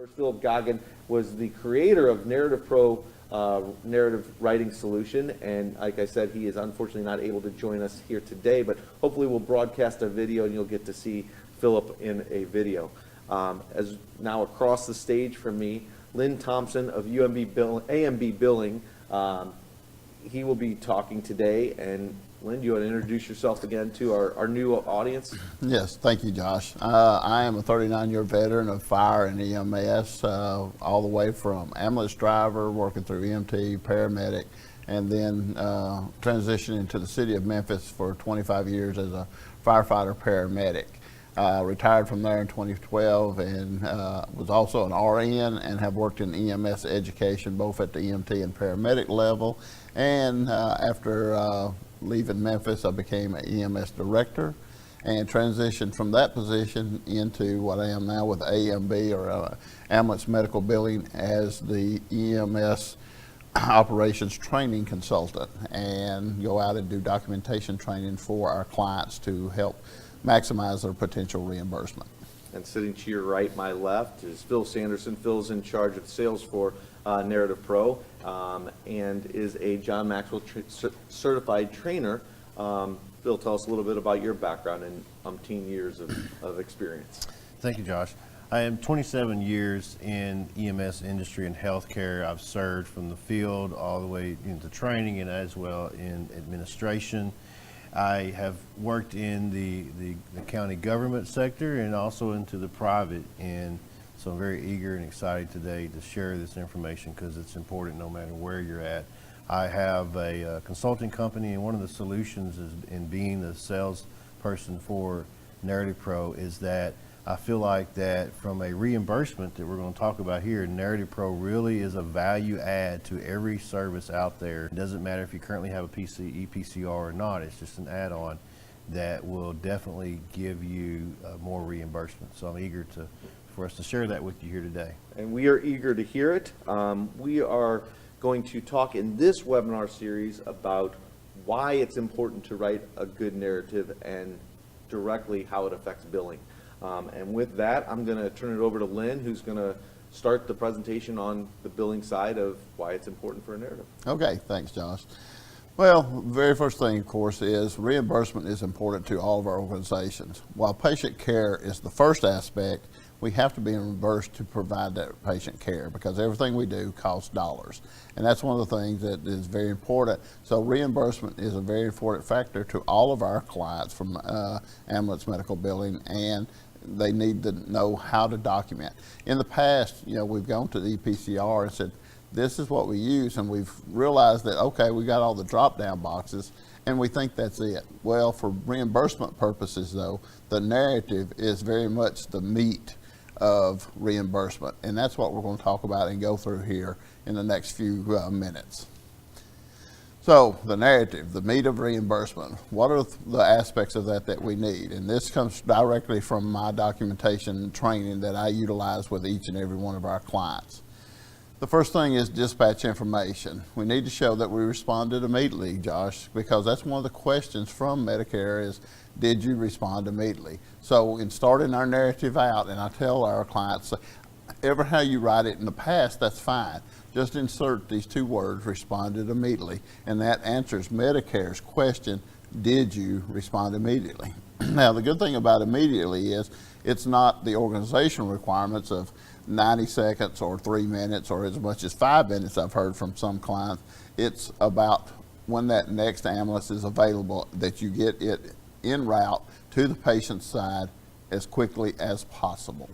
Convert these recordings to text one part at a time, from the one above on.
course, Philip Goggin was the creator of Narrative Pro narrative writing solution, and like I said, he is unfortunately not able to join us here today, but hopefully we'll broadcast a video and you'll get to see Philip in a video. As now across the stage from me, Lynn Thompson of AMB Billing. He will be talking today, and Lynn, do you want to introduce yourself again to our new audience? Yes, thank you, Josh. I am a 39-year veteran of fire and EMS, all the way from ambulance driver, working through EMT, paramedic, and then transitioning to the city of Memphis for 25 years as a firefighter paramedic. Retired from there in 2012 and was also an RN and have worked in EMS education both at the EMT and paramedic level. And after leaving Memphis, I became an EMS director and transitioned from that position into what I am now with AMB, or Ambulance Medical Billing, as the EMS operations training consultant, and go out and do documentation training for our clients to help maximize their potential reimbursement. And sitting to your right, my left, is Phil Sanderson. Phil's in charge of sales for Narrative Pro and is a John Maxwell certified trainer. Phil, tell us a little bit about your background and umpteen years of experience. Thank you, Josh. I am 27 years in EMS industry and healthcare. I've served from the field all the way into training and as well in administration. I have worked in the county government sector and also into the private, and so I'm very eager and excited today to share this information because it's important no matter where you're at. I have a consulting company, and one of the solutions is in being the salesperson for Narrative Pro is that I feel like that from a reimbursement that we're going to talk about here, Narrative Pro really is a value add to every service out there. It doesn't matter if you currently have a EPCR or not, it's just an add-on that will definitely give you more reimbursement. So I'm eager for us to share that with you here today. And we are eager to hear it. We are going to talk in this webinar series about why it's important to write a good narrative and directly how it affects billing. And with that, I'm going to turn it over to Lynn, who's going to start the presentation on the billing side of why it's important for a narrative. Okay, thanks, Josh. Well, the very first thing, of course, is reimbursement is important to all of our organizations. While patient care is the first aspect, we have to be reimbursed to provide that patient care because everything we do costs dollars. And that's one of the things that is very important. So reimbursement is a very important factor to all of our clients from ambulance medical billing, and they need to know how to document. In the past, we've gone to the EPCR and said, this is what we use, and we've realized that, okay, we got all the drop-down boxes, and we think that's it. Well, for reimbursement purposes, though, the narrative is very much the meat of reimbursement, and that's what we're going to talk about and go through here in the next few minutes. So the narrative, the meat of reimbursement, what are the aspects of that we need? And this comes directly from my documentation training that I utilize with each and every one of our clients. The first thing is dispatch information. We need to show that we responded immediately, Josh, because that's one of the questions from Medicare is, did you respond immediately? So in starting our narrative out, and I tell our clients, ever how you write it in the past, that's fine. Just insert these two words, responded immediately, and that answers Medicare's question, did you respond immediately? Now, the good thing about immediately is it's not the organizational requirements of 90 seconds or 3 minutes or as much as 5 minutes I've heard from some clients. It's about when that next ambulance is available that you get it en route to the patient's side as quickly as possible.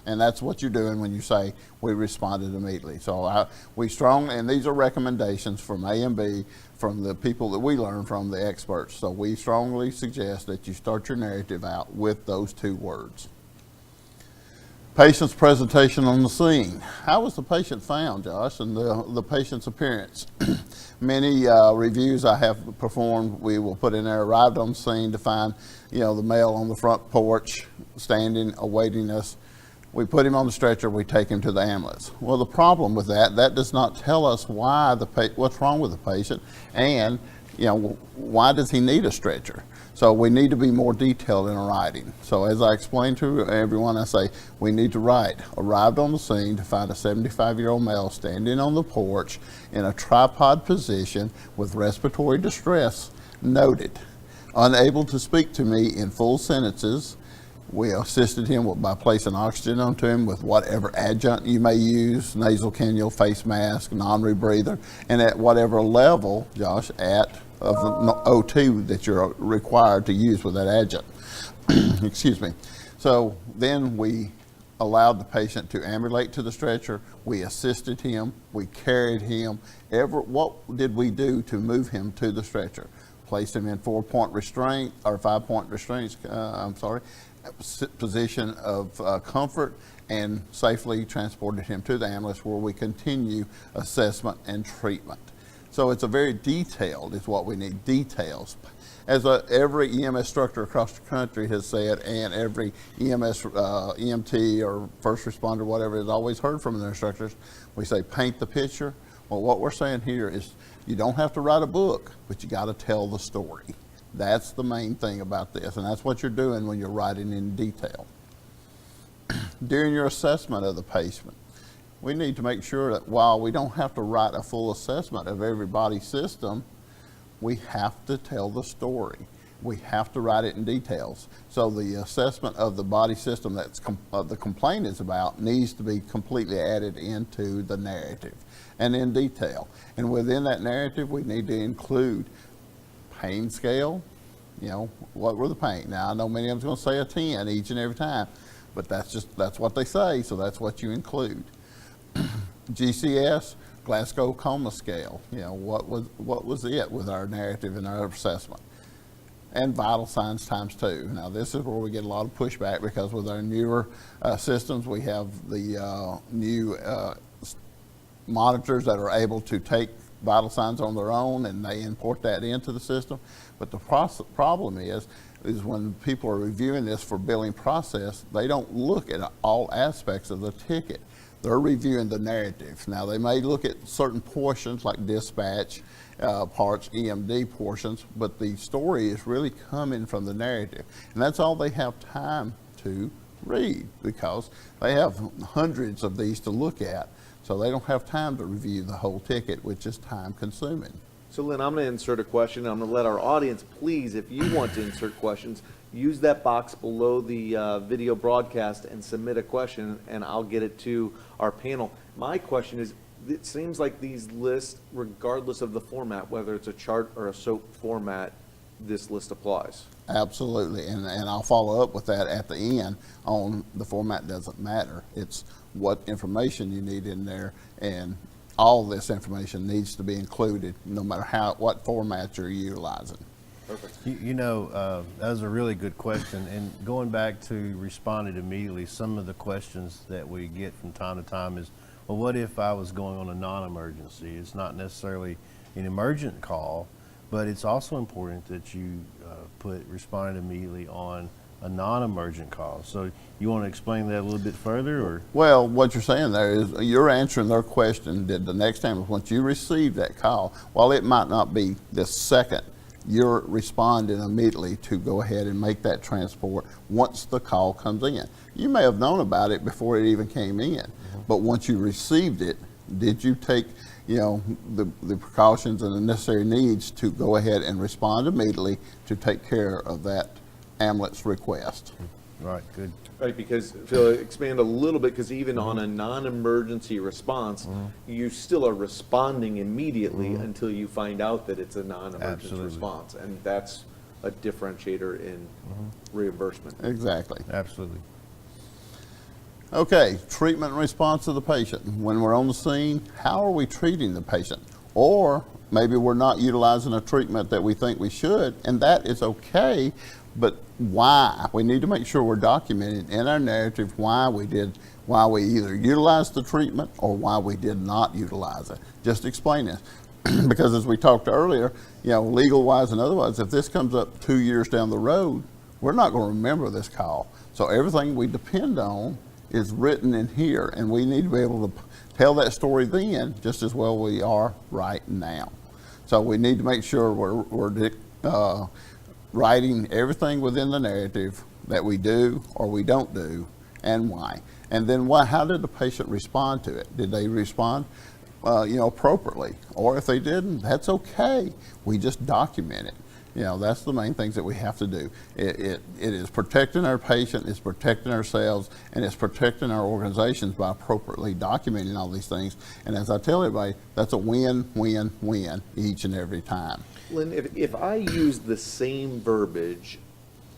And that's what you're doing when you say we responded immediately. So we strongly, and these are recommendations from AMB, from the people that we learn from, the experts. So we strongly suggest that you start your narrative out with those two words. Patient's presentation on the scene. How was the patient found, Josh, and the patient's appearance? Many reviews I have performed, we will put in there, arrived on the scene to find, the male on the front porch, standing, awaiting us. We put him on the stretcher, we take him to the ambulance. Well, the problem with that does not tell us what's wrong with the patient, and why does he need a stretcher? So we need to be more detailed in our writing. So as I explained to everyone, I say we need to write, arrived on the scene to find a 75-year-old male standing on the porch in a tripod position with respiratory distress noted, unable to speak to me in full sentences. We assisted him by placing oxygen onto him with whatever adjunct you may use, nasal cannula, face mask, non-rebreather, and at whatever level, Josh, of the O2 that you're required to use with that adjunct. Excuse me. So then we allowed the patient to ambulate to the stretcher. We assisted him. We carried him. What did we do to move him to the stretcher? Placed him in 4-point restraint or 5-point restraints, position of comfort, and safely transported him to the ambulance where we continue assessment and treatment. So it's a very detailed, is what we need, details. As every EMS instructor across the country has said, and every EMS, EMT or first responder, whatever, has always heard from their instructors, we say paint the picture. Well, what we're saying here is you don't have to write a book, but you got to tell the story. That's the main thing about this, and that's what you're doing when you're writing in detail. During your assessment of the patient, we need to make sure that while we don't have to write a full assessment of every body system, we have to tell the story. We have to write it in details. So the assessment of the body system that's the complaint is about needs to be completely added into the narrative and in detail. And within that narrative, we need to include pain scale. You know, what were the pain? Now, I know many of them's going to say a 10 each and every time, but that's what they say, so that's what you include. GCS, Glasgow Coma Scale. You know, what was it with our narrative and our assessment? And vital signs ×2. Now, this is where we get a lot of pushback because with our newer systems, we have the new monitors that are able to take vital signs on their own, and they import that into the system. But the problem is when people are reviewing this for billing process, they don't look at all aspects of the ticket. They're reviewing the narrative. Now, they may look at certain portions like dispatch parts, EMD portions, but the story is really coming from the narrative. And that's all they have time to read because they have hundreds of these to look at. So they don't have time to review the whole ticket, which is time consuming. So Lynn, I'm going to insert a question. I'm going to let our audience, please, if you want to insert questions, use that box below the video broadcast and submit a question, and I'll get it to our panel. My question is, it seems like these lists, regardless of the format, whether it's a chart or a SOAP format, this list applies. Absolutely, and I'll follow up with that at the end on the format doesn't matter. It's what information you need in there, and all this information needs to be included no matter what format you're utilizing. Perfect. You know, that was a really good question. And going back to responding immediately, some of the questions that we get from time to time is, well, what if I was going on a non-emergency? It's not necessarily an emergent call, but it's also important that you put responding immediately on a non-emergent call. So you want to explain that a little bit further, or? Well, what you're saying there is you're answering their question that the next time, once you receive that call, while it might not be the second, you're responding immediately to go ahead and make that transport once the call comes in. You may have known about it before it even came in, but once you received it, did you take, you know, the precautions and the necessary needs to go ahead and respond immediately to take care of that ambulance request? Right, good. Right, because to expand a little bit, because even on a non-emergency response, you still are responding immediately until you find out that it's a non-emergency Absolutely. response, and that's a differentiator in reimbursement. Exactly. Absolutely. Okay, treatment and response of the patient. When we're on the scene, how are we treating the patient? Or maybe we're not utilizing a treatment that we think we should, and that is okay, but why? We need to make sure we're documenting in our narrative why we either utilized the treatment or why we did not utilize it. Just explain it. Because as we talked earlier, you know, legal-wise and otherwise, if this comes up 2 years down the road, we're not going to remember this call. So everything we depend on is written in here, and we need to be able to tell that story then just as well we are right now. So we need to make sure we're writing everything within the narrative that we do or we don't do and why. And then how did the patient respond to it? Did they respond appropriately? Or if they didn't, that's okay. We just document it. That's the main things that we have to do. It is protecting our patient, it's protecting ourselves, and it's protecting our organizations by appropriately documenting all these things. And as I tell everybody, that's a win, win, win each and every time. Lynn, if I use the same verbiage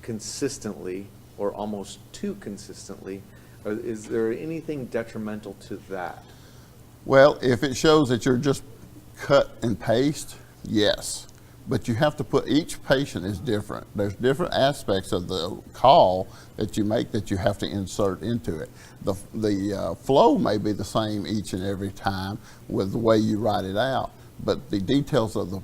consistently, or almost too consistently, is there anything detrimental to that? Well, if it shows that you're just cut and paste, yes. But you have to put, each patient is different. There's different aspects of the call that you make that you have to insert into it. The flow may be the same each and every time with the way you write it out, but the details of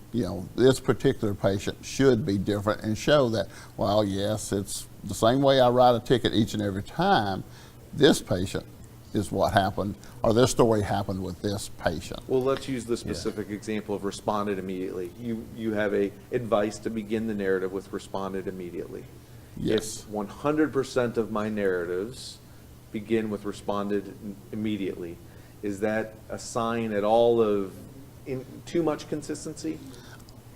this particular patient should be different and show that, well, yes, it's the same way I write a ticket each and every time. This patient is what happened, or this story happened with this patient. Well, let's use the specific example of responded immediately. You have a advice to begin the narrative with responded immediately. Yes. If 100% of my narratives begin with responded immediately, is that a sign at all of too much consistency?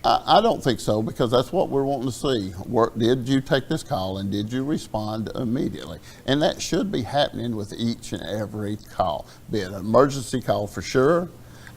I don't think so, because that's what we're wanting to see. Did you take this call and did you respond immediately? And that should be happening with each and every call, be it an emergency call for sure,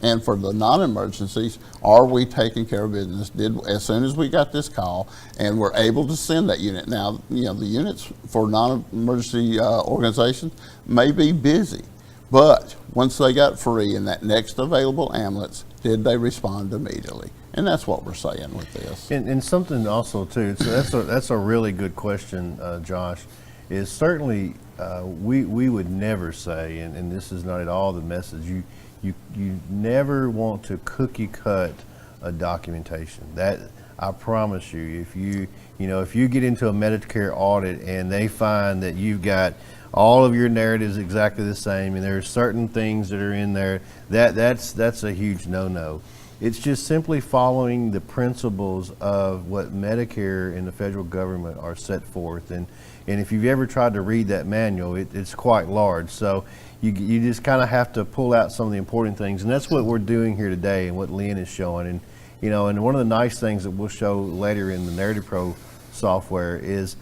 and for the non-emergencies, are we taking care of business? As soon as we got this call and we're able to send that unit. Now, the units for non-emergency organizations may be busy, but once they got free in that next available ambulance, did they respond immediately? And that's what we're saying with this. And something also too, so that's a really good question, Josh, is certainly we would never say, and this is not at all the message, you never want to cookie cut a documentation. That, I promise you, if you get into a Medicare audit and they find that you've got all of your narratives exactly the same and there are certain things that are in there, that's a huge no-no. It's just simply following the principles of what Medicare and the federal government are set forth. And if you've ever tried to read that manual, it's quite large. So you just kind of have to pull out some of the important things. And that's what we're doing here today and what Lynn is showing. And, and one of the nice things that we'll show later in the Narrative Pro software is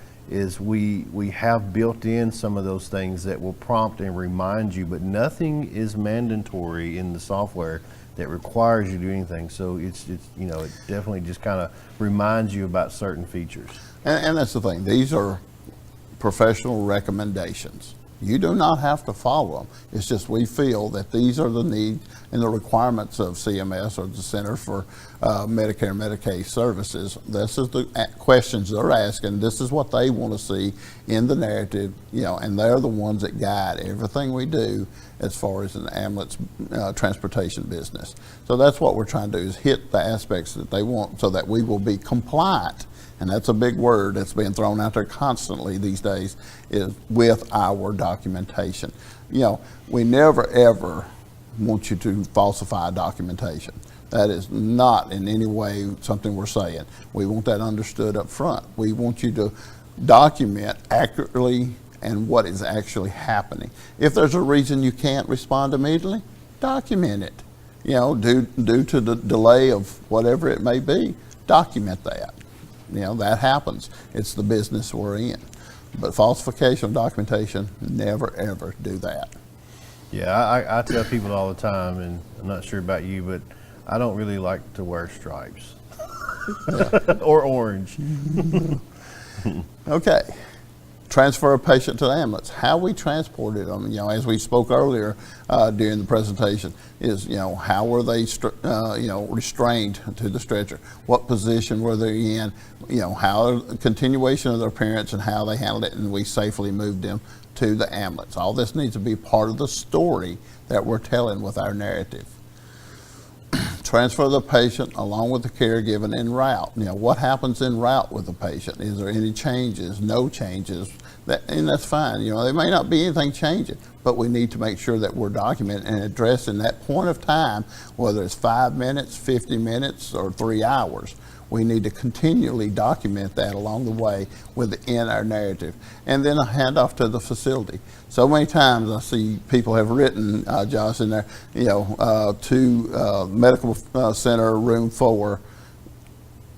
we have built in some of those things that will prompt and remind you, but nothing is mandatory in the software that requires you to do anything. So it definitely just kind of reminds you about certain features. And that's the thing. These are professional recommendations. You do not have to follow them. It's just we feel that these are the needs and the requirements of CMS, or the Center for Medicare and Medicaid Services. This is the questions they're asking. This is what they want to see in the narrative, and they're the ones that guide everything we do as far as an ambulance transportation business. So that's what we're trying to do, is hit the aspects that they want so that we will be compliant. And that's a big word that's being thrown out there constantly these days, is with our documentation. We never ever want you to falsify documentation. That is not in any way something we're saying. We want that understood up front. We want you to document accurately and what is actually happening. If there's a reason you can't respond immediately, document it. Due to the delay of whatever it may be, document that. That happens. It's the business we're in. But falsification of documentation, never ever do that. Yeah, I tell people all the time, and I'm not sure about you, but I don't really like to wear stripes or orange. Okay. Transfer a patient to the ambulance. How we transported them, as we spoke earlier during the presentation, is, how were they, restrained to the stretcher? What position were they in? How continuation of their parents and how they handled it, and we safely moved them to the ambulance. All this needs to be part of the story that we're telling with our narrative. Transfer the patient along with the care given en route. What happens en route with the patient? Is there any changes? No changes? And that's fine. There may not be anything changing, but we need to make sure that we're documenting and addressing that point of time, whether it's 5 minutes, 50 minutes, or 3 hours. We need to continually document that along the way within our narrative. And then a handoff to the facility. So many times I see people have written, Josh, in there, to medical center, room 4,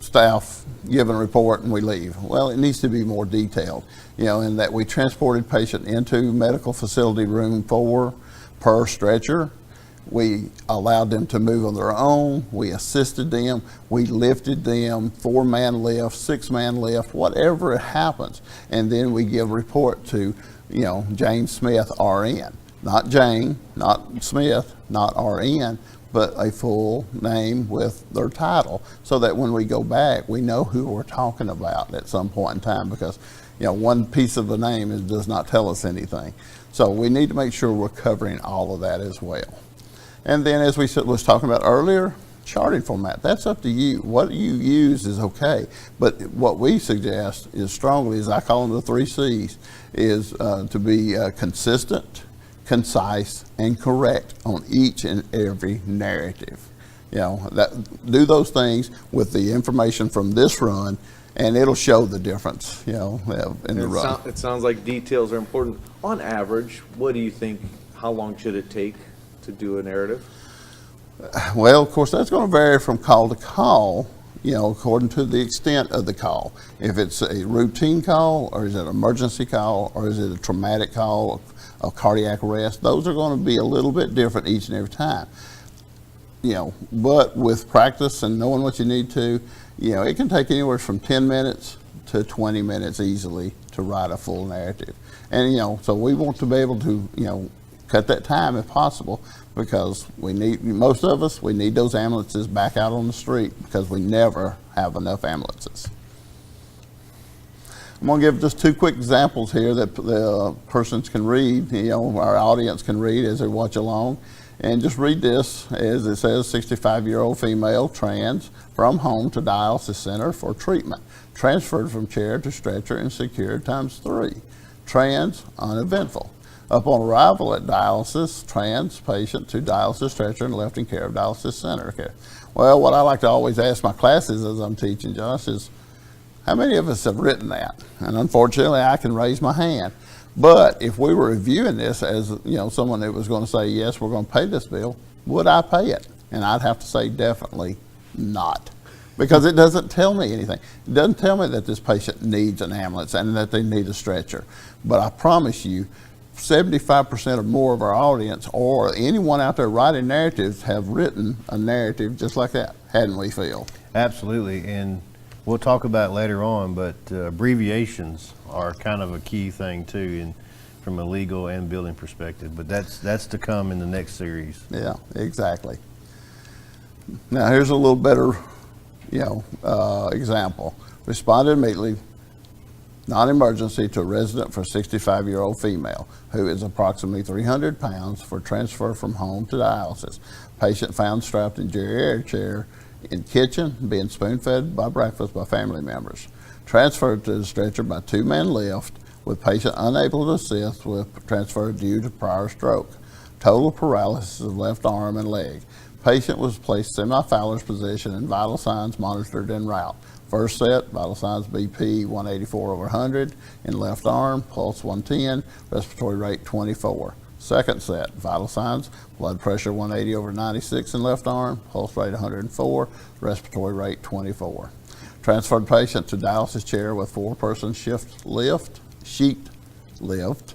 staff give a report and we leave. Well, it needs to be more detailed, in that we transported patient into medical facility room 4 per stretcher. We allowed them to move on their own. We assisted them. We lifted them, 4-man lift, 6-man lift, whatever it happens. And then we give a report to, Jane Smith, RN. Not Jane, not Smith, not RN, but a full name with their title, so that when we go back, we know who we're talking about at some point in time, because one piece of the name does not tell us anything. So we need to make sure we're covering all of that as well. And then, as we was talking about earlier, charting format, that's up to you. What you use is okay, but what we suggest is strongly, as I call them the 3 C's, is to be consistent, concise, and correct on each and every narrative. Do those things with the information from this run, and it'll show the difference, in the run. It sounds like details are important. On average, what do you think, how long should it take to do a narrative? Well, of course, that's going to vary from call to call, according to the extent of the call. If it's a routine call, or is it an emergency call, or is it a traumatic call, a cardiac arrest, those are going to be a little bit different each and every time. But with practice and knowing what you need to, it can take anywhere from 10 minutes to 20 minutes easily to write a full narrative. And, so we want to be able to, cut that time if possible, because most of us need those ambulances back out on the street, because we never have enough ambulances. I'm going to give just 2 quick examples here that the persons can read, our audience can read as they watch along. And just read this, as it says, 65-year-old female, trans, from home to dialysis center for treatment. Transferred from chair to stretcher and secured ×3. Trans, uneventful. Upon arrival at dialysis, trans patient to dialysis stretcher and left in care of dialysis center. Okay. Well, what I like to always ask my classes as I'm teaching, Josh, is how many of us have written that? And unfortunately, I can raise my hand. But if we were reviewing this as, someone that was going to say, yes, we're going to pay this bill, would I pay it? And I'd have to say definitely not, because it doesn't tell me anything. It doesn't tell me that this patient needs an ambulance and that they need a stretcher. But I promise you, 75% or more of our audience, or anyone out there writing narratives, have written a narrative just like that, hadn't we, Phil? Absolutely, and we'll talk about it later on, but abbreviations are kind of a key thing too, from a legal and billing perspective, but that's to come in the next series. Yeah, exactly. Now here's a little better, example. Responded immediately, non-emergency, to a resident for a 65-year-old female who is approximately 300 pounds for transfer from home to dialysis. Patient found strapped in geriatric chair in kitchen, being spoon-fed by breakfast by family members. Transferred to the stretcher by 2-man lift, with patient unable to assist, with transfer due to prior stroke. Total paralysis of left arm and leg. Patient was placed semi-Fowler's position and vital signs monitored en route. First set, vital signs BP 184/100 in left arm, pulse 110, respiratory rate 24. Second set, vital signs, blood pressure 180/96 in left arm, pulse rate 104, respiratory rate 24. Transferred patient to dialysis chair with 4-person sheet lift.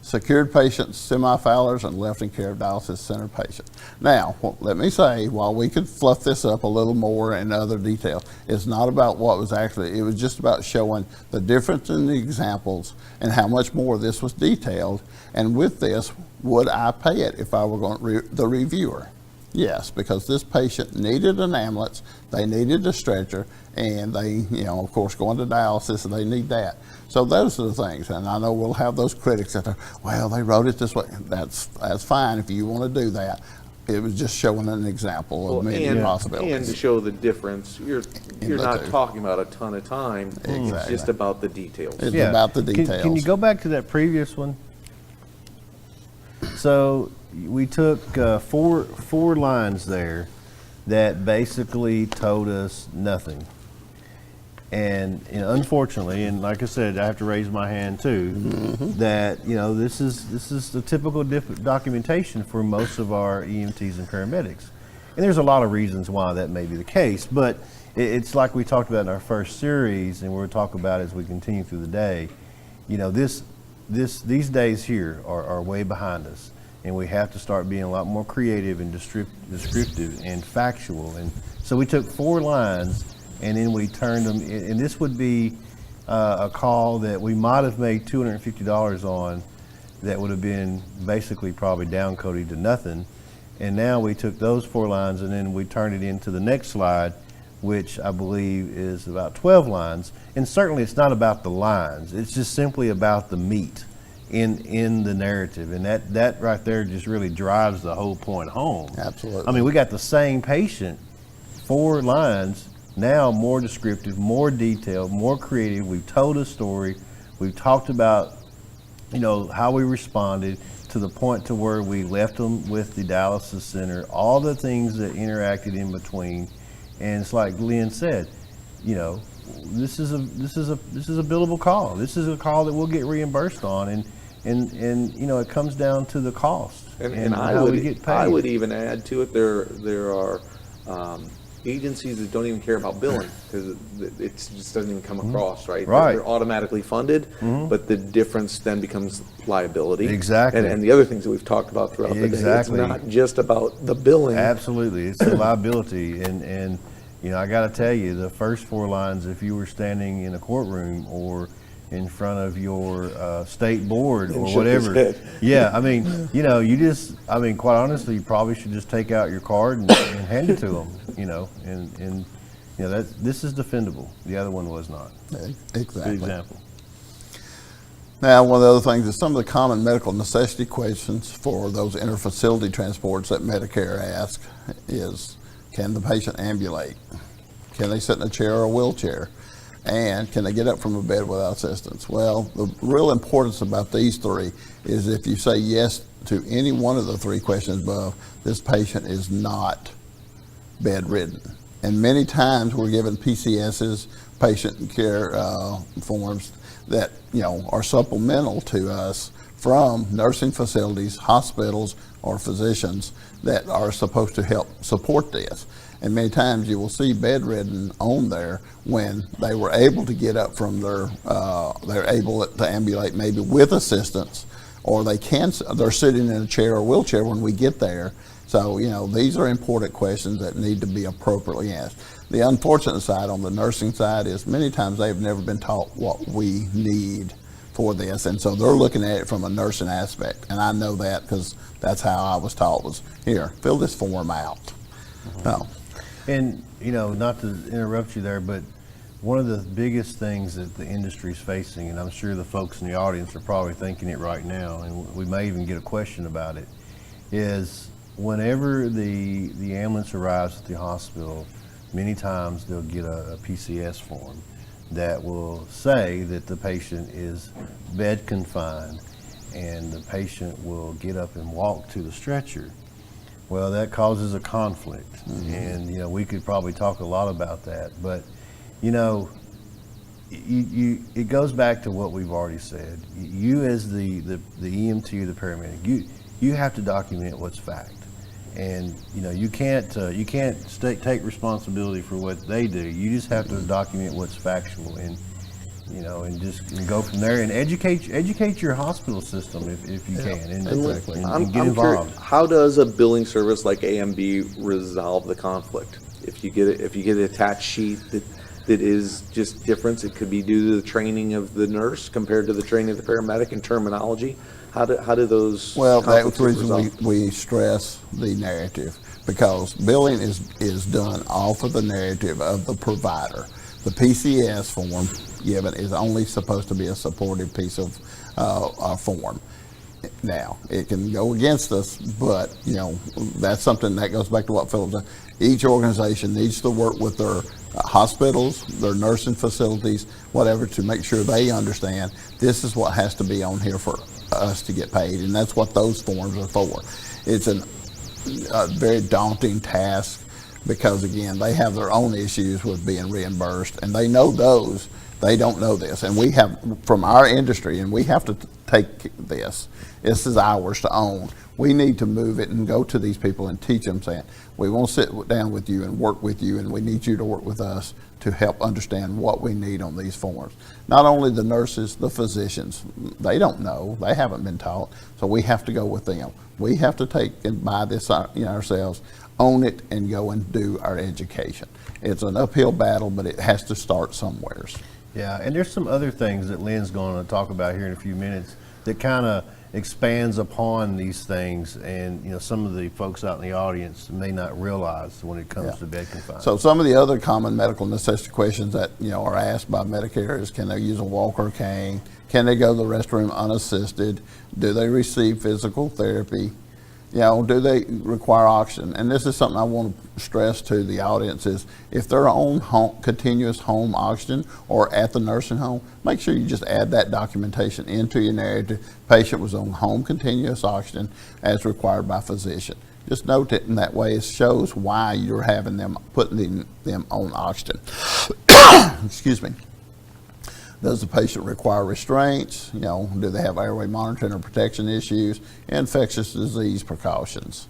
Secured patient semi-Fowler's and left in care of dialysis center patient. Now, let me say, while we could fluff this up a little more and other details, it's not about what was actually, it was just about showing the difference in the examples and how much more this was detailed. And with this, would I pay it if I were the reviewer? Yes, because this patient needed an ambulance, they needed a stretcher, and they, of course, going to dialysis, and they need that. So those are the things, and I know we'll have those critics that are, well, they wrote it this way. That's fine if you want to do that. It was just showing an example of many possibilities. And to show the difference, you're not talking about a ton of time. Exactly. It's just about the details. It's about the details. Can you go back to that previous one? So we took four lines there that basically told us nothing. And unfortunately, and like I said, I have to raise my hand too, that this is the typical documentation for most of our EMTs and paramedics. And there's a lot of reasons why that may be the case, but it's like we talked about in our first series, and we'll talk about as we continue through the day. These days here are way behind us, and we have to start being a lot more creative and descriptive and factual. And so we took 4 lines, and then we turned them, and this would be a call that we might have made $250 on, that would have been basically probably downcoded to nothing. And now we took those 4 lines and then we turned it into the next slide, which I believe is about 12 lines. And certainly it's not about the lines, it's just simply about the meat in the narrative. And that right there just really drives the whole point home. Absolutely. I mean, we got the same patient, 4 lines, now more descriptive, more detailed, more creative. We've told a story. We've talked about, how we responded, to the point to where we left them with the dialysis center, all the things that interacted in between. And it's like Lynn said, this is a billable call. This is a call that we'll get reimbursed on, and it comes down to the cost and how we get paid. I would even add to it, there are agencies that don't even care about billing because it just doesn't even come across, right? Right. They're automatically funded, but the difference then becomes liability. Exactly. And the other things that we've talked about throughout the day, it's not just about the billing. Absolutely, it's a liability, and I got to tell you, the first 4 lines, if you were standing in a courtroom or in front of your state board or whatever, yeah, I mean, quite honestly, you probably should just take out your card and hand it to them, and this is defendable. The other one was not. Exactly. Good example. Now, one of the other things is some of the common medical necessity questions for those interfacility transports that Medicare asks is, can the patient ambulate? Can they sit in a chair or a wheelchair? And can they get up from a bed without assistance? Well, the real importance about these 3 is if you say yes to any one of the 3 questions above, this patient is not bedridden. And many times we're given PCSs, patient care forms that are supplemental to us from nursing facilities, hospitals, or physicians that are supposed to help support this. And many times you will see bedridden on there when they were able to get up from they're able to ambulate maybe with assistance, or they're sitting in a chair or wheelchair when we get there. So, these are important questions that need to be appropriately asked. The unfortunate side on the nursing side is many times they've never been taught what we need for this, and so they're looking at it from a nursing aspect. And I know that because that's how I was taught, was here, fill this form out. No. And, not to interrupt you there, but one of the biggest things that the industry is facing, and I'm sure the folks in the audience are probably thinking it right now, and we may even get a question about it, is whenever the ambulance arrives at the hospital, many times they'll get a PCS form that will say that the patient is bed confined, and the patient will get up and walk to the stretcher. Well, that causes a conflict, and we could probably talk a lot about that. But it goes back to what we've already said. You, as the EMT or the paramedic, you have to document what's fact, and you can't take responsibility for what they do. You just have to document what's factual, and and go from there and educate your hospital system if you can, and get involved. Curious, how does a billing service like AMB resolve the conflict? If you get an attached sheet that is just difference, it could be due to the training of the nurse compared to the training of the paramedic in terminology. How do those? Well, that's the reason we stress the narrative, because billing is done off of the narrative of the provider. The PCS form given is only supposed to be a supportive piece of form. Now, it can go against us, but that's something that goes back to what Philip said. Each organization needs to work with their hospitals, their nursing facilities, whatever, to make sure they understand this is what has to be on here for us to get paid, and that's what those forms are for. It's a very daunting task because again, they have their own issues with being reimbursed, and they know those. They don't know this, and we have from our industry, and we have to take this. This is ours to own. We need to move it and go to these people and teach them, saying, we won't sit down with you and work with you, and we need you to work with us to help understand what we need on these forms. Not only the nurses, the physicians, they don't know, they haven't been taught, so we have to go with them. We have to take and buy this ourselves, own it, and go and do our education. It's an uphill battle, but it has to start somewhere. Yeah, and there's some other things that Lynn's going to talk about here in a few minutes that kind of expands upon these things, and some of the folks out in the audience may not realize when it comes to bed confinement. So some of the other common medical necessity questions that are asked by Medicare is, can they use a walker or cane? Can they go to the restroom unassisted? Do they receive physical therapy? Do they require oxygen? And this is something I want to stress to the audience is, if they're on continuous home oxygen or at the nursing home, make sure you just add that documentation into your narrative. Patient was on home continuous oxygen as required by physician. Just note it in that way. It shows why you're having them, putting them on oxygen. Excuse me. Does the patient require restraints? Do they have airway monitoring or protection issues? Infectious disease precautions.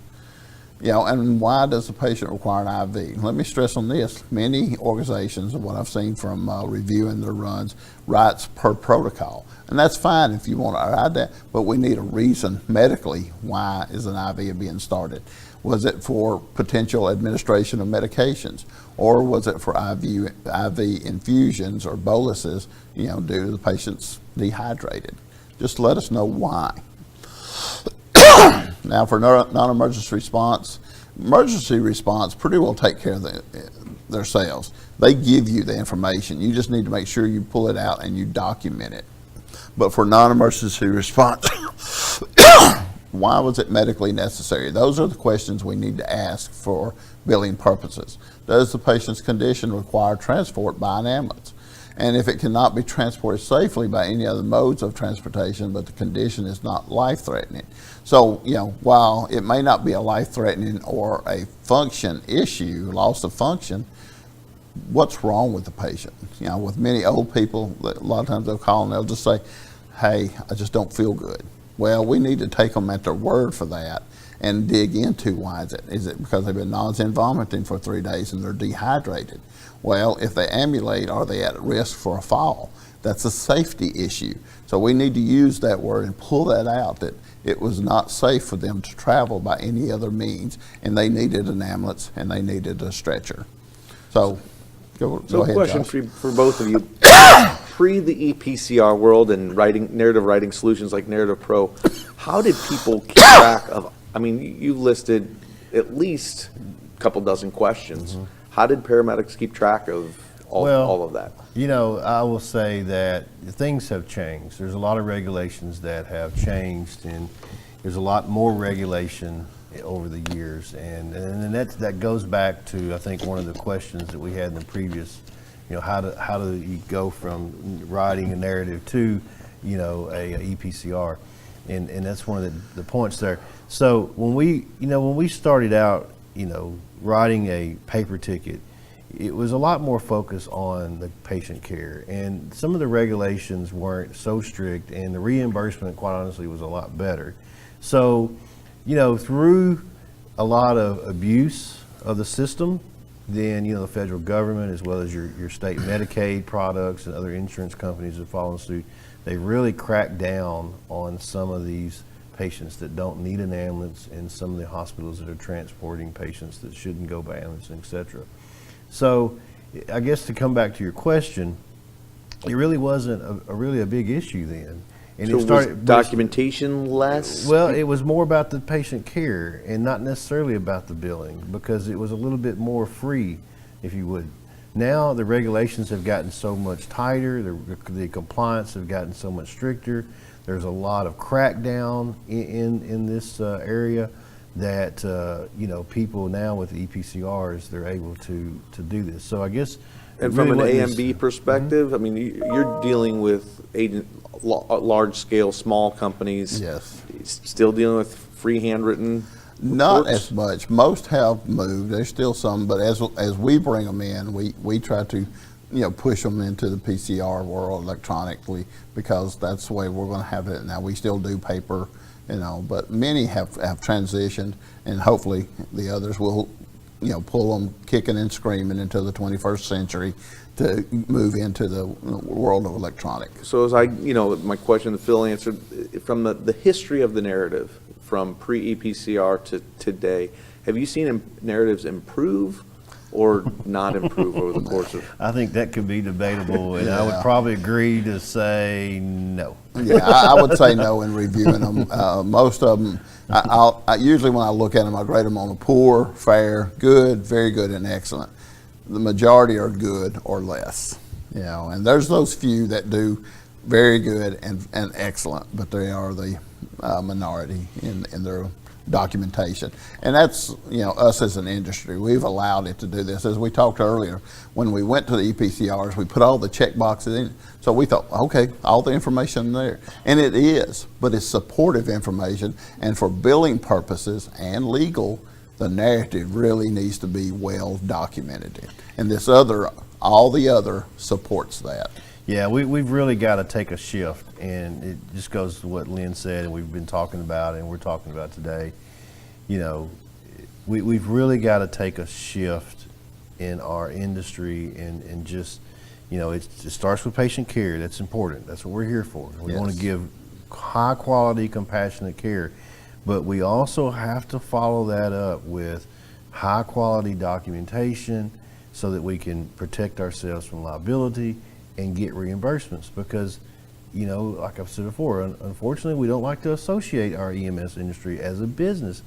And why does the patient require an IV? Let me stress on this. Many organizations, what I've seen from reviewing their runs, writes per protocol. And that's fine if you want to write that, but we need a reason medically why is an IV being started. Was it for potential administration of medications? Or was it for IV infusions or boluses, due to the patient's dehydrated? Just let us know why. Now for non-emergency response, emergency response pretty well take care of themselves. They give you the information. You just need to make sure you pull it out and you document it. But for non-emergency response, why was it medically necessary? Those are the questions we need to ask for billing purposes. Does the patient's condition require transport by an ambulance? And if it cannot be transported safely by any other modes of transportation, but the condition is not life-threatening. So, while it may not be a life-threatening or a function issue, loss of function, what's wrong with the patient? With many old people, a lot of times they'll call and they'll just say, hey, I just don't feel good. Well, we need to take them at their word for that and dig into why is it. Is it because they've been nausea and vomiting for 3 days and they're dehydrated? Well, if they ambulate, are they at risk for a fall? That's a safety issue. So we need to use that word and pull that out, that it was not safe for them to travel by any other means, and they needed an ambulance and they needed a stretcher. So go ahead, question Josh. for both of you. Pre the EPCR world and narrative writing solutions like Narrative Pro, how did people keep track of, you listed at least a couple dozen questions. Mm-hmm. How did paramedics keep track of all of that? I will say that things have changed. There's a lot of regulations that have changed, and there's a lot more regulation over the years. And that goes back to, I think, one of the questions that we had in the previous, how do you go from writing a narrative to, a EPCR? And that's one of the points there. So when we started out, writing a paper ticket, it was a lot more focused on the patient care, and some of the regulations weren't so strict, and the reimbursement, quite honestly, was a lot better. So, through a lot of abuse of the system, then, the federal government, as well as your state Medicaid products and other insurance companies that follow suit, they really cracked down on some of these patients that don't need an ambulance, and some of the hospitals that are transporting patients that shouldn't go by ambulance, et cetera. So I guess to come back to your question, it really wasn't a big issue then. And so it started, was documentation less? Well, it was more about the patient care and not necessarily about the billing, because it was a little bit more free, if you would. Now the regulations have gotten so much tighter, the compliance have gotten so much stricter. There's a lot of crackdown in this area that people now with the EPCRs, they're able to do this. So I guess. And from an A&B perspective, mm-hmm. You're dealing with large scale, small companies. Yes. Still dealing with free handwritten. Not reports? as much. Most have moved. There's still some, but as we bring them in, we try to, push them into the PCR world electronically, because that's the way we're going to have it now. We still do paper, but many have transitioned, and hopefully the others will, pull them kicking and screaming into the 21st century to move into the world of electronic. So as my question that Phil answered, from the history of the narrative, from pre-EPCR to today, have you seen narratives improve or not improve over the course of? I think that could be debatable, and I would probably agree to say no. Yeah, I would say no in reviewing them. Most of them, I usually when I look at them, I grade them on a poor, fair, good, very good, and excellent. The majority are good or less, and there's those few that do very good and excellent, but they are the minority in their documentation. And that's, us as an industry, we've allowed it to do this. As we talked earlier, when we went to the EPCRs, we put all the check boxes in. So we thought, okay, all the information there. And it is, but it's supportive information. And for billing purposes and legal, the narrative really needs to be well documented. And all the other supports that. Yeah, we've really got to take a shift, and it just goes to what Lynn said, and we've been talking about, and we're talking about today. We've really got to take a shift in our industry, and just, it starts with patient care. That's important. That's what we're here for. We want to give high quality, compassionate care, but we also have to follow that up with high quality documentation so that we can protect ourselves from liability and get reimbursements, because like I've said before, unfortunately we don't like to associate our EMS industry as a business,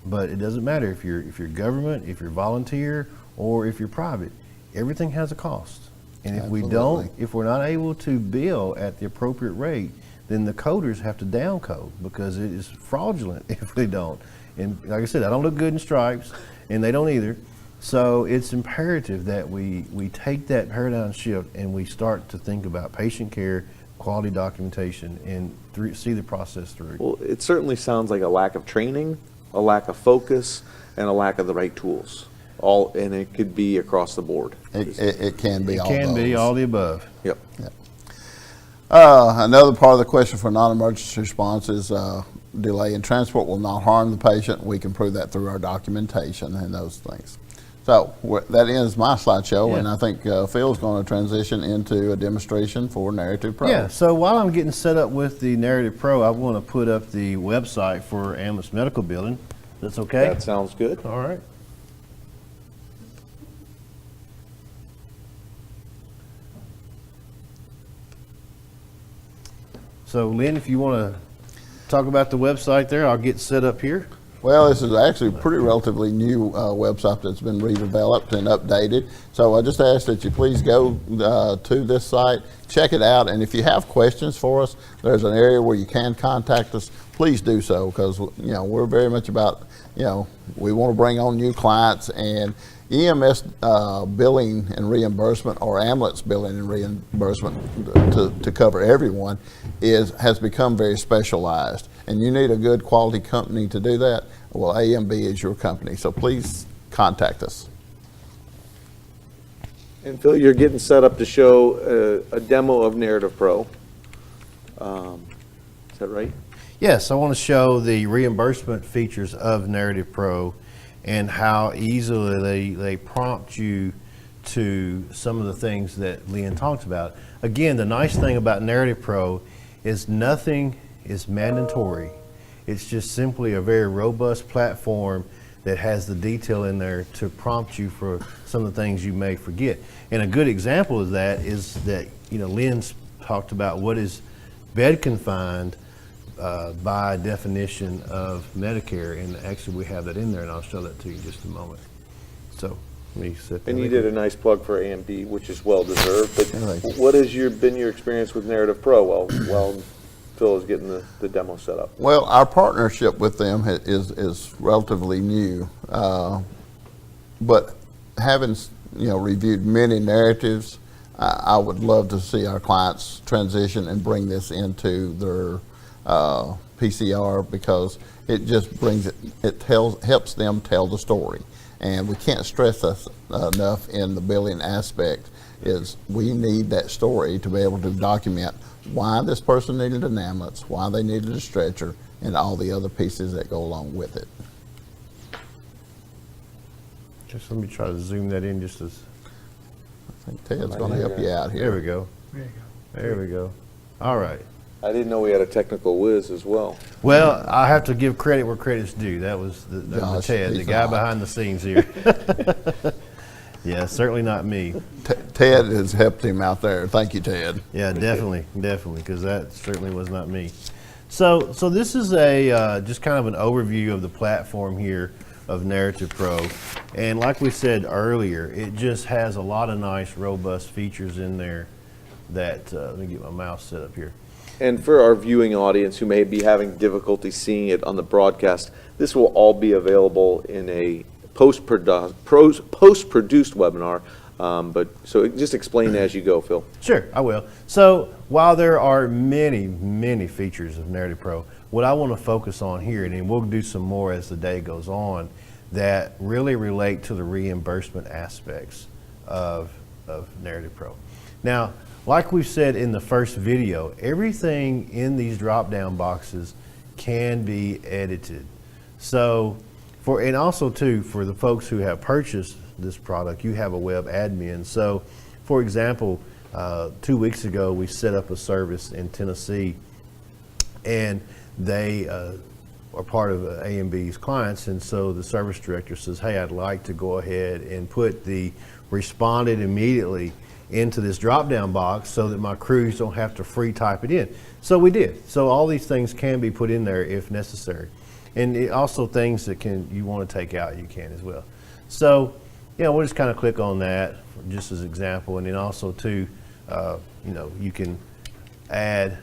but it doesn't matter if you're government, if you're volunteer, or if you're private. Everything has a cost, and if we're not able to bill at the appropriate rate, then the coders have to down code, because it is fraudulent if they don't. And like I said, I don't look good in stripes, and they don't either. So it's imperative that we take that paradigm shift and we start to think about patient care, quality documentation, and see the process through. Well, it certainly sounds like a lack of training, a lack of focus, and a lack of the right tools. And it could be across the board. It can be all It can be those. all the above. Yep. Another part of the question for non-emergency response is delay in transport will not harm the patient. We can prove that through our documentation and those things. So that ends my slideshow, and I think Phil's going to transition into a demonstration for Narrative Pro. Yeah, so while I'm getting set up with the Narrative Pro, I want to put up the website for Ambulance Medical Billing. That's okay? That sounds good. All right. So Lynn, if you want to talk about the website there, I'll get set up here. Well, this is actually a pretty relatively new website that's been redeveloped and updated. So I just ask that you please go to this site, check it out, and if you have questions for us, there's an area where you can contact us. Please do so, because we're very much about we want to bring on new clients, and EMS billing and reimbursement, or ambulance billing and reimbursement to cover everyone has become very specialized. And you need a good quality company to do that. Well, AMB is your company, so please contact us. And Phil, you're getting set up to show a demo of Narrative Pro. Is that right? Yes, I want to show the reimbursement features of Narrative Pro and how easily they prompt you to some of the things that Lynn talks about. Again, the nice thing about Narrative Pro is nothing is mandatory. It's just simply a very robust platform that has the detail in there to prompt you for some of the things you may forget. And a good example of that is that, Lynn's talked about what is bed confined by definition of Medicare, and actually we have that in there, and I'll show that to you in just a moment. So let me set that. And you did a nice plug for AMB, which is well deserved. But Right. what has been your experience with Narrative Pro while Phil is getting the demo set up? Well, our partnership with them is relatively new, but having reviewed many narratives, I would love to see our clients transition and bring this into their PCR because it just brings helps them tell the story. And we can't stress this enough in the billing aspect is we need that story to be able to document why this person needed an ambulance, why they needed a stretcher, and all the other pieces that go along with it. Just let me try to zoom that in just as, I think Ted's going to help you out here. there we go. There you go. There we go. All right. I didn't know we had a technical whiz as well. Well, I have to give credit where credit's due. That was Josh, Ted, the he's guy not. behind the scenes here. Yeah, certainly not me. Ted has helped him out there. Thank you, Ted. Yeah, definitely, because that certainly was not me. So this is a just kind of an overview of the platform here of Narrative Pro, and like we said earlier, it just has a lot of nice, robust features in there. That let me get my mouse set up here. And for our viewing audience who may be having difficulty seeing it on the broadcast, this will all be available in a post-produced webinar. But so just explain as you go, Phil. Sure, I will. So while there are many, many features of Narrative Pro, what I want to focus on here, and then we'll do some more as the day goes on, that really relate to the reimbursement aspects of Narrative Pro. Now, like we've said in the first video, everything in these drop-down boxes can be edited. So, and also too, for the folks who have purchased this product, you have a web admin. So, for example, 2 weeks ago, we set up a service in Tennessee, and they are part of A&B's clients, and so the service director says, hey, I'd like to go ahead and put the responded immediately into this drop-down box so that my crews don't have to free type it in. So we did. So all these things can be put in there if necessary. And also things that you want to take out, you can as well. So, we'll just kind of click on that just as an example. And then also too, you can add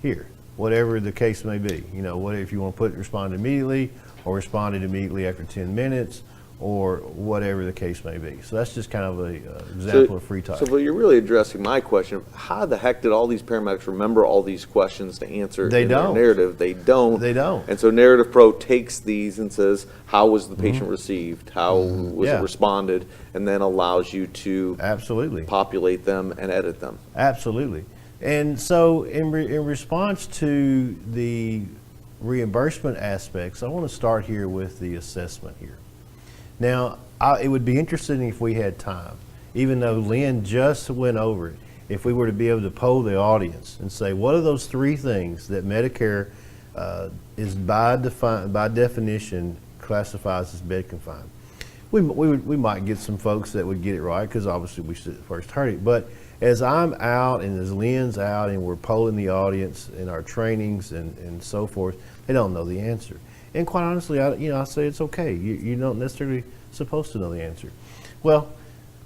here, whatever the case may be. What if you want to put responded immediately or responded immediately after 10 minutes, or whatever the case may be. So that's just kind of an example of free type. So, Phil, you're really addressing my question of how the heck did all these paramedics remember all these questions to answer They in their don't. narrative? They don't. They don't. And so Narrative Pro takes these and says, how was the patient received? How was Yeah. it responded? And then allows you to Absolutely. populate them and edit them. Absolutely. And so in response to the reimbursement aspects, I want to start here with the assessment here. Now, it would be interesting if we had time, even though Lynn just went over it, if we were to be able to poll the audience and say, what are those three things that Medicare is by definition classifies as bed confined? We might get some folks that would get it right, because obviously we first heard it. But as I'm out and as Lynn's out and we're polling the audience in our trainings and so forth, they don't know the answer. And quite honestly, I say it's okay. You don't necessarily supposed to know the answer. Well,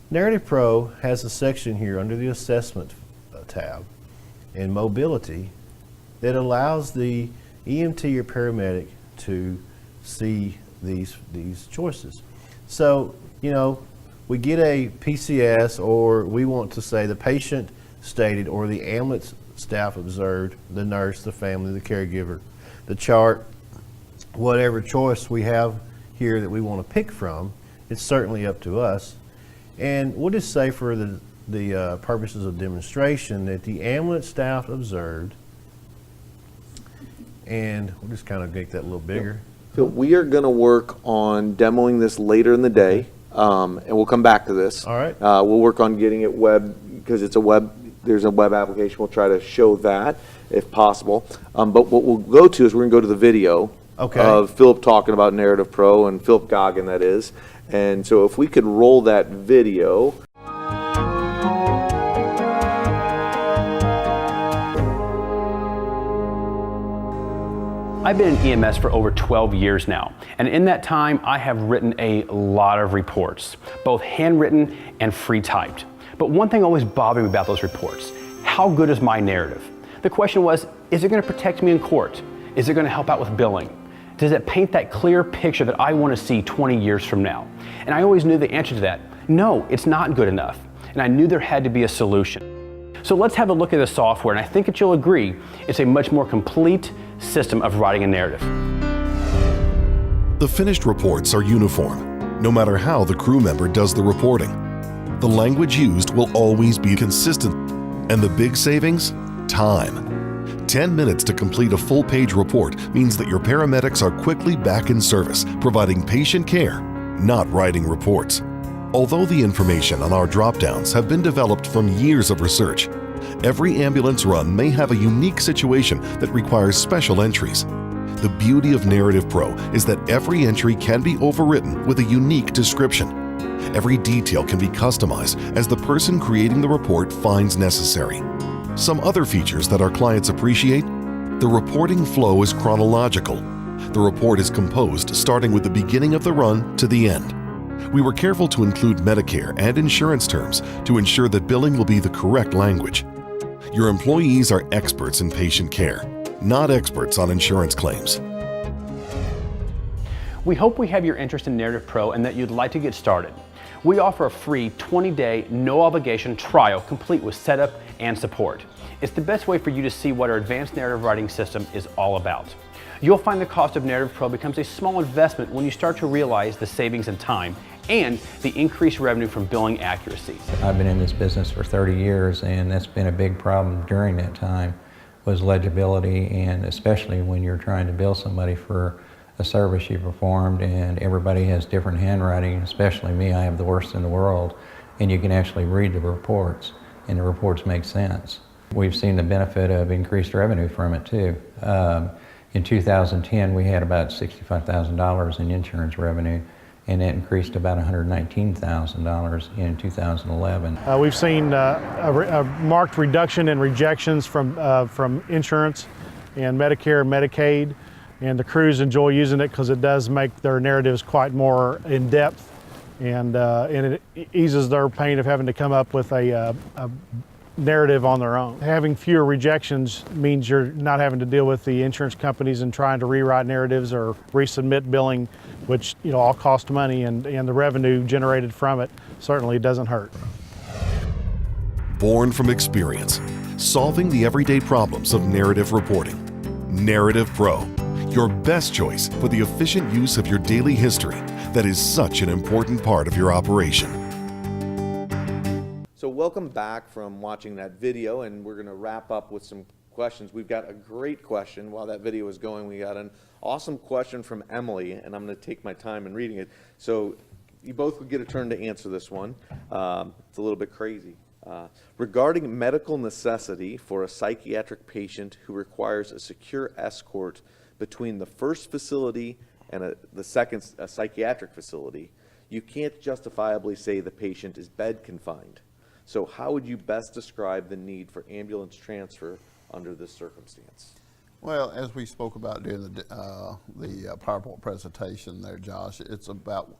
Narrative Pro has a section here under the assessment tab in mobility that allows the EMT or paramedic to see these choices. So, we get a PCS, or we want to say the patient stated or the ambulance staff observed, the nurse, the family, the caregiver, the chart, whatever choice we have here that we want to pick from. It's certainly up to us. And we'll just say for the purposes of demonstration that the ambulance staff observed, and we'll just kind of make that a little bigger. Phil, we are going to work on demoing this later in the day, and we'll come back to this. All right. We'll work on getting it web, because there's a web application. We'll try to show that if possible. But what we'll go to is we're going to go to the video of Philip talking about Narrative Pro, and Philip Goggin, that is. And so if we could roll that video. I've been in EMS for over 12 years now, and in that time I have written a lot of reports, both handwritten and free typed. But one thing always bothered me about those reports: how good is my narrative? The question was, is it going to protect me in court? Is it going to help out with billing? Does it paint that clear picture that I want to see 20 years from now? And I always knew the answer to that: no, it's not good enough. And I knew there had to be a solution. So let's have a look at the software, and I think that you'll agree it's a much more complete system of writing a narrative. The finished reports are uniform, no matter how the crew member does the reporting. The language used will always be consistent. And the big savings? Time. 10 minutes to complete a full-page report means that your paramedics are quickly back in service, providing patient care, not writing reports. Although the information on our drop-downs have been developed from years of research, every ambulance run may have a unique situation that requires special entries. The beauty of Narrative Pro is that every entry can be overwritten with a unique description. Every detail can be customized as the person creating the report finds necessary. Some other features that our clients appreciate: the reporting flow is chronological. The report is composed starting with the beginning of the run to the end. We were careful to include Medicare and insurance terms to ensure that billing will be the correct language. Your employees are experts in patient care, not experts on insurance claims. We hope we have your interest in Narrative Pro and that you'd like to get started. We offer a free 20-day, no-obligation trial complete with setup and support. It's the best way for you to see what our advanced narrative writing system is all about. You'll find the cost of Narrative Pro becomes a small investment when you start to realize the savings in time and the increased revenue from billing accuracy. I've been in this business for 30 years, and that's been a big problem during that time, was legibility, and especially when you're trying to bill somebody for a service you performed, and everybody has different handwriting, especially me. I have the worst in the world, and you can actually read the reports, and the reports make sense. We've seen the benefit of increased revenue from it too. In 2010, we had about $65,000 in insurance revenue, and it increased to about $119,000 in 2011. We've seen a marked reduction in rejections from insurance and Medicare and Medicaid, and the crews enjoy using it because it does make their narratives quite more in-depth, and it eases their pain of having to come up with a narrative on their own. Having fewer rejections means you're not having to deal with the insurance companies and trying to rewrite narratives or resubmit billing, which all cost money, and the revenue generated from it certainly doesn't hurt. Born from experience, solving the everyday problems of narrative reporting. Narrative Pro, your best choice for the efficient use of your daily history that is such an important part of your operation. So welcome back from watching that video, and we're going to wrap up with some questions. We've got a great question while that video was going. We got an awesome question from Emily, and I'm going to take my time in reading it. So you both would get a turn to answer this one. It's a little bit crazy. Regarding medical necessity for a psychiatric patient who requires a secure escort between the first facility and the second psychiatric facility, you can't justifiably say the patient is bed confined. So how would you best describe the need for ambulance transfer under this circumstance? Well, as we spoke about during the PowerPoint presentation there, Josh,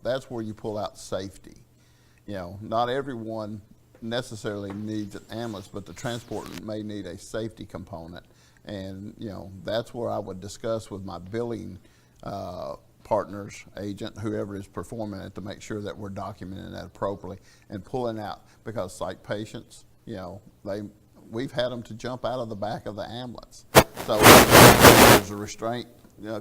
that's where you pull out safety. Not everyone necessarily needs an ambulance, but the transport may need a safety component. And, that's where I would discuss with my billing partners, agent, whoever is performing it, to make sure that we're documenting that appropriately and pulling out, because psych patients, we've had them to jump out of the back of the ambulance. So there's a restraint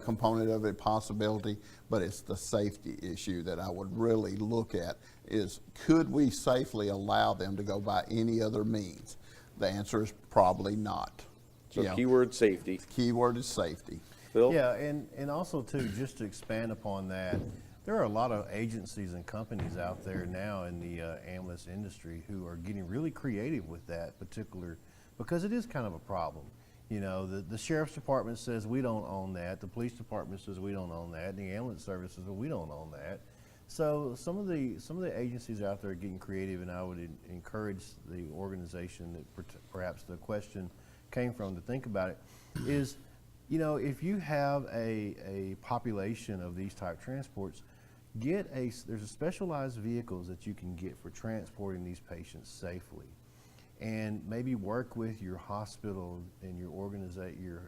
component of it, possibility, but it's the safety issue that I would really look at is, could we safely allow them to go by any other means? The answer is probably not. So keyword safety. Keyword is safety. Phil? Yeah, and also too, just to expand upon that, there are a lot of agencies and companies out there now in the ambulance industry who are getting really creative with that particular, because it is kind of a problem. The sheriff's department says we don't own that, the police department says we don't own that, and the ambulance service says, well, we don't own that. So some of the agencies out there are getting creative, and I would encourage the organization that perhaps the question came from to think about it is, if you have a population of these type transports, there's a specialized vehicles that you can get for transporting these patients safely, and maybe work with your hospital and your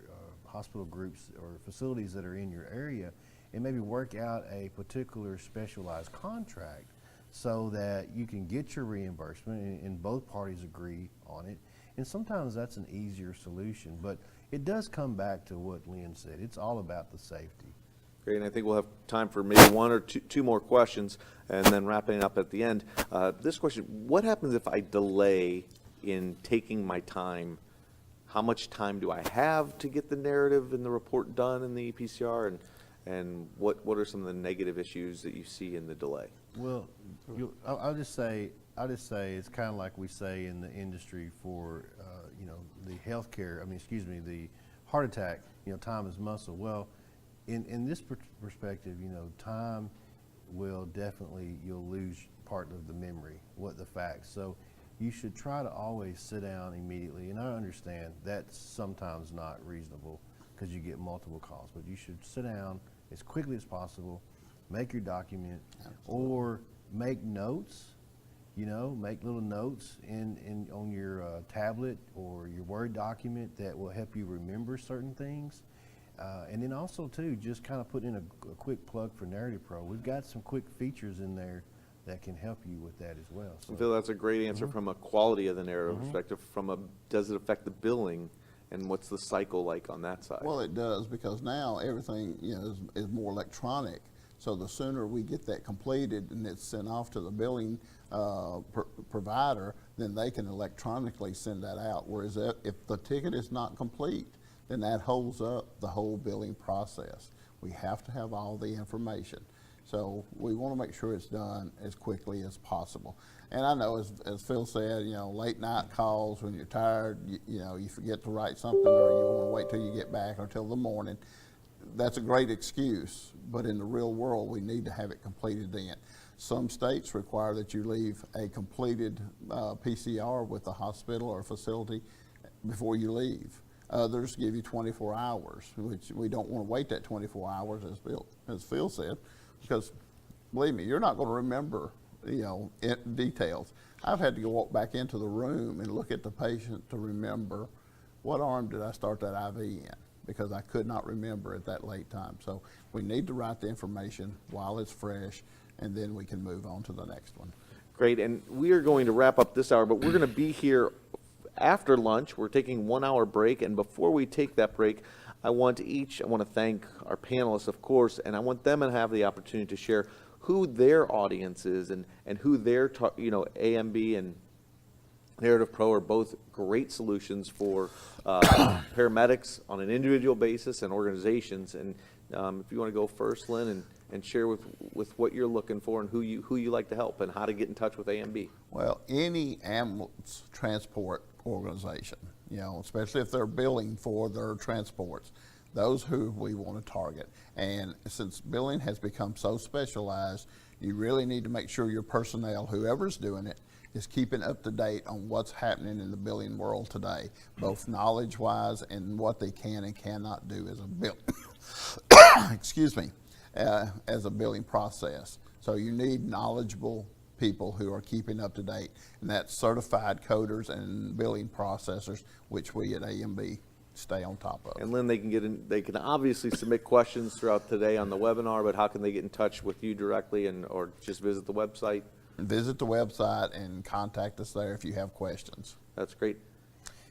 hospital groups or facilities that are in your area, and maybe work out a particular specialized contract so that you can get your reimbursement and both parties agree on it. And sometimes that's an easier solution, but it does come back to what Lynn said. It's all about the safety. Great, and I think we'll have time for maybe one or two more questions, and then wrapping up at the end. This question, what happens if I delay in taking my time? How much time do I have to get the narrative and the report done in the EPCR, and what are some of the negative issues that you see in the delay? Well, I'll just say it's kind of like we say in the industry for the healthcare. The heart attack. Time is muscle. Well, in this perspective, time will definitely, you'll lose part of the memory, the facts. So you should try to always sit down immediately. And I understand that's sometimes not reasonable because you get multiple calls, but you should sit down as quickly as possible, make your document, or make notes. Make little notes on your tablet or your Word document that will help you remember certain things. And then also too, just kind of put in a quick plug for Narrative Pro. We've got some quick features in there that can help you with that as well. So I feel that's a great answer from a quality of the narrative perspective. Does it affect the billing, and what's the cycle like on that side? Well, it does, because now everything is more electronic. So the sooner we get that completed and it's sent off to the billing provider, then they can electronically send that out. Whereas if the ticket is not complete, then that holds up the whole billing process. We have to have all the information. So we want to make sure it's done as quickly as possible. And I know, as Phil said, late night calls when you're tired, you forget to write something, or you want to wait till you get back or till the morning. That's a great excuse, but in the real world, we need to have it completed then. Some states require that you leave a completed PCR with the hospital or facility before you leave. Others give you 24 hours, which we don't want to wait that 24 hours, as Phil said, because believe me, you're not going to remember, details. I've had to go walk back into the room and look at the patient to remember what arm did I start that IV in, because I could not remember at that late time. So we need to write the information while it's fresh, and then we can move on to the next one. Great, and we are going to wrap up this hour, but we're going to be here after lunch. We're taking 1 hour break, and before we take that break, I want to thank our panelists, of course, and I want them to have the opportunity to share who their audience is and who their, AMB and Narrative Pro are both great solutions for paramedics on an individual basis and organizations. And if you want to go first, Lynn, and share with what you're looking for and who you like to help and how to get in touch with AMB. Well, any ambulance transport organization, especially if they're billing for their transports, those who we want to target. And since billing has become so specialized, you really need to make sure your personnel, whoever's doing it, is keeping up to date on what's happening in the billing world today, both knowledge-wise and what they can and cannot do as a bill, as a billing process. So you need knowledgeable people who are keeping up to date, and that's certified coders and billing processors, which we at AMB stay on top of. And Lynn, they can obviously submit questions throughout today on the webinar, but how can they get in touch with you directly or just visit the website? Visit the website and contact us there if you have questions. That's great.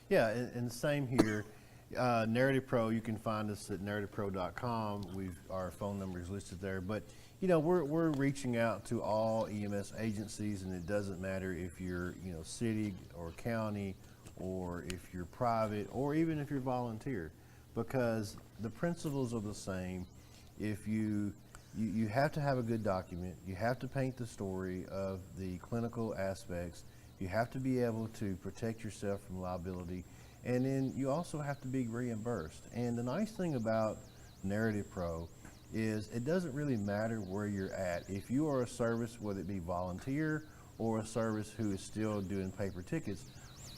Yeah, and same here. Narrative Pro, you can find us at narrativepro.com. Our phone number is listed there. But we're reaching out to all EMS agencies, and it doesn't matter if you're city or county, or if you're private, or even if you're volunteer, because the principles are the same. If you have to have a good document, you have to paint the story of the clinical aspects, you have to be able to protect yourself from liability, and then you also have to be reimbursed. And the nice thing about Narrative Pro is it doesn't really matter where you're at. If you are a service, whether it be volunteer or a service who is still doing paper tickets,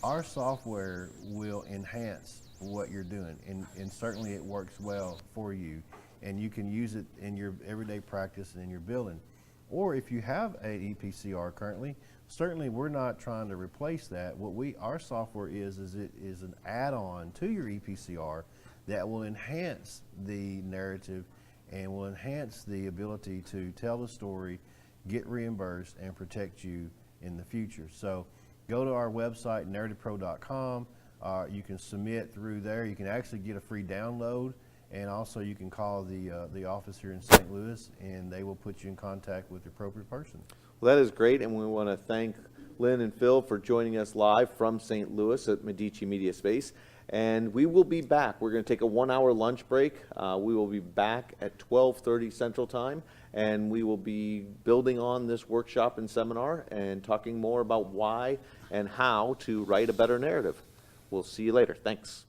our software will enhance what you're doing, and certainly it works well for you, and you can use it in your everyday practice and in your billing. Or if you have an EPCR currently, certainly we're not trying to replace that. Our software is it is an add-on to your EPCR that will enhance the narrative and will enhance the ability to tell the story, get reimbursed, and protect you in the future. So go to our website, narrativepro.com. You can submit through there. You can actually get a free download, and also you can call the office here in St. Louis, and they will put you in contact with the appropriate person. Well, that is great, and we want to thank Lynn and Phil for joining us live from St. Louis at Medici MediaSpace. And we will be back. We're going to take a 1-hour lunch break. We will be back at 12:30 Central Time, and we will be building on this workshop and seminar and talking more about why and how to write a better narrative. We'll see you later. Thanks.